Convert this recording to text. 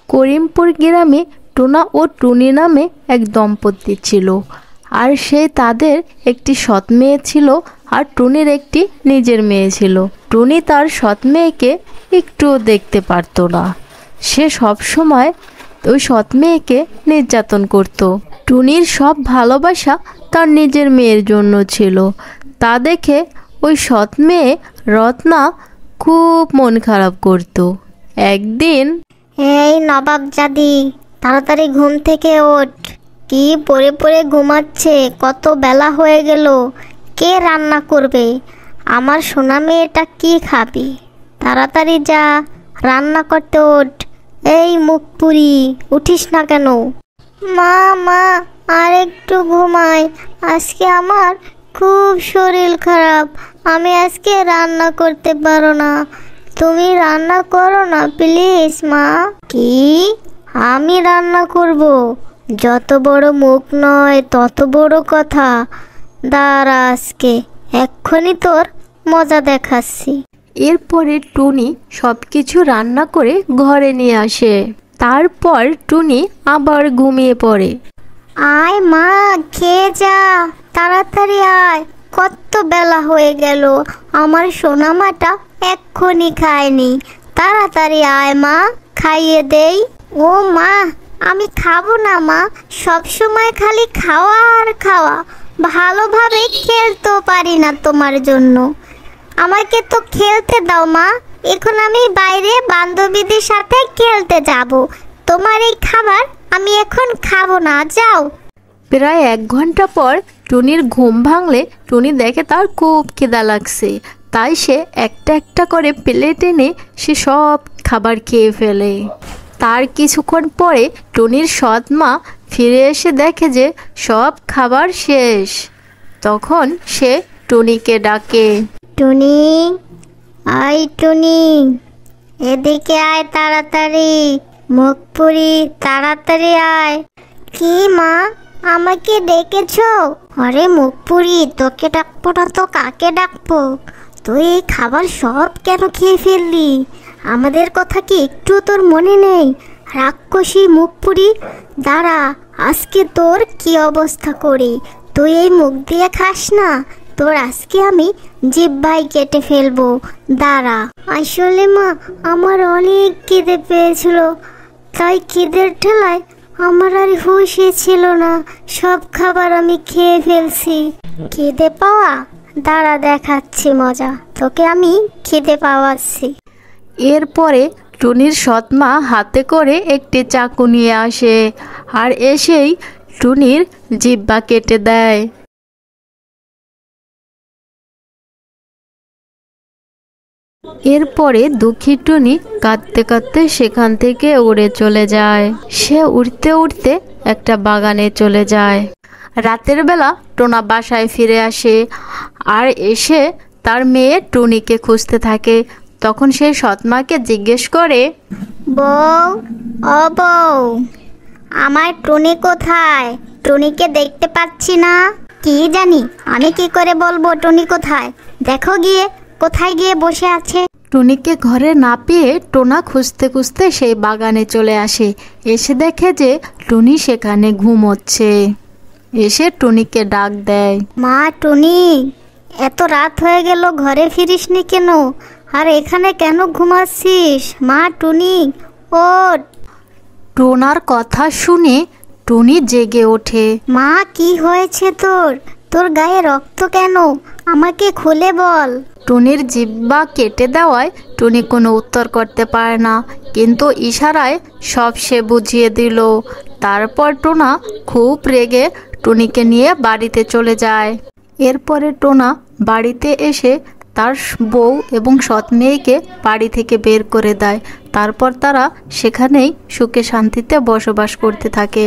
করিমপুর গ্রামে টোনা ও টুনি নামে এক দম্পতি ছিল। আর তাদের একটি সৎ মেয়ে ছিল, আর টুনির একটি নিজের মেয়ে ছিল। টুনি তার সৎ মেয়েকে একটুও দেখতে পারত না। সে সব সময় ওই সৎ মেয়েকে নির্যাতন করত। টুনির সব ভালোবাসা তার নিজের মেয়ের জন্য ছিল। তা দেখে ওই সৎ মেয়ে রত্না খুব মন খারাপ করত। একদিন, এই নবাবজাদি, তাড়াতাড়ি ঘুম থেকে ওঠ। কি পড়ে পড়ে ঘুমাচ্ছে? কত বেলা হয়ে গেল। কে রান্না করবে? আমার সোনা মেয়েটা কি খাবে? তাড়াতাড়ি যা, রান্না করতে ওঠ। এই মুখপুরি, উঠিস না কেন? মা মা, আর একটু ঘুমাই। আজকে আমার খুব শরীর খারাপ, আমি আজকে রান্না করতে পারো না। তুমি রান্না করো না প্লিজ মা। কি? আমি রান্না করব? যত বড় মুখ নয় তত বড় কথা। দাঁড়া, আজকে এক্ষুনি তোর মজা দেখাচ্ছি। এরপরে টুনি সবকিছু রান্না করে ঘরে নিয়ে আসে। তারপর টুনি আবার ঘুমিয়ে পড়ে। আয় মা, খেয়ে যা, তাড়াতাড়ি আয়। কত বেলা হয়ে গেল, আমার সোনামাটা এক্ষুনি খায়নি। তাড়াতাড়ি আয় মা, খাইয়ে দেই। ও মা, আমি খাবো না মা, সব সময় খালি খাওয়া আর খাওয়া। ভালোভাবে খেলতেও পারি না তোমার জন্য। আমাকে তো খেলতে দাও মা, এখন আমি বাইরে বান্ধবীদের সাথে খেলতে যাব। তোমার এই খাবার আমি এখন খাবো না, যাও। প্রায় 1 ঘন্টা পর টুনির ঘুম ভাঙলে টুনি দেখে তার খুব খিদা লাগছে। তাই সে একটা একটা করে প্লেট এনে সে সব খাবার খেয়ে ফেলে। তার কিছুক্ষণ পরে টুনির সৎ মা ফিরে এসে দেখে যে সব খাবার শেষ। তখন সে টুনিকে ডাকে, টুনি, আয় টুনি, এদিকে আয় তাড়াতাড়ি। মুখপুরি, তাড়াতাড়ি আয়। কি মা, আমাকে ডেকেছো? আরে মুখপুরি, তোকে ডাকবো না তো কাকে ডাকবো? তুই এই খাবার সব কেন খেয়ে ফেললি? আমাদের কথা কি একটু তোর মনে নেই? রাক্ষসী মুখপুরি, দাঁড়া, আজকে তোর কি অবস্থা করি। তুই এই মুখ দিয়ে খাস না, তোর আজকে আমি জিহ্বাই কেটে ফেলবো। দাঁড়া। আসলে মা, আমার অনেক খিদে পেয়েছিল, তাই খিদের ঠেলায় আমার আর হুঁশই ছিল না। সব খাবার আমি খেয়ে ফেলছি। খিদে পাওয়া? দাঁড়া, দেখাচ্ছি মজা, তোকে আমি খিদে পাওয়াচ্ছি। এরপরে টুনির সৎ মা হাতে করে একটি চাকু নিয়ে আসে, আর এসেই টুনির জিহ্বা কেটে দেয়। এরপরে দুঃখী টুনি কাঁদতে কাঁদতে সেখান থেকে উড়ে চলে যায়। সে উড়তে উড়তে একটা বাগানে চলে যায়। রাতের বেলা টোনা বাসায় ফিরে আসে, আর এসে তার মেয়ে টুনিকে খুঁজতে থাকে। তখন সে সৎমাকে জিজ্ঞেস করে, বউ, ও বউ, আমার টুনি কোথায়? টুনিকে দেখতে পাচ্ছি না। কি জানি, আমি কি করে বলবো টুনি কোথায়? দেখো গিয়ে, কোথায় গিয়ে বসে আছে। টুনিকে ঘরে না পেয়ে টোনা খুঁজতে খুঁজতে সেই বাগানে চলে আসে। এসে দেখে যে টুনি সেখানে ঘুমোচ্ছে। এসে টুনিকে ডাক দেয়, মা টুনি, এত রাত হয়ে গেল, ঘরে ফিরিসনি কেন? আর এখানে কেন ঘুমাচ্ছিস? মা টুনি, ওঠ। টোনার কথা শুনে টুনি জেগে ওঠে। মা, কি হয়েছে তোর? তোর গায়ে রক্ত কেন? আমাকে খুলে বল। টুনির জিহ্বা কেটে দেওয়ায় টুনি কোনো উত্তর করতে পারে না, কিন্তু ইশারায় সব সে বুঝিয়ে দিল। তারপর টোনা খুব রেগে টুনিকে নিয়ে বাড়িতে চলে যায়। এরপরে টোনা বাড়িতে এসে তার বউ এবং সৎ মেয়েকে বাড়ি থেকে বের করে দেয়। তারপর তারা সেখানেই সুখে শান্তিতে বসবাস করতে থাকে।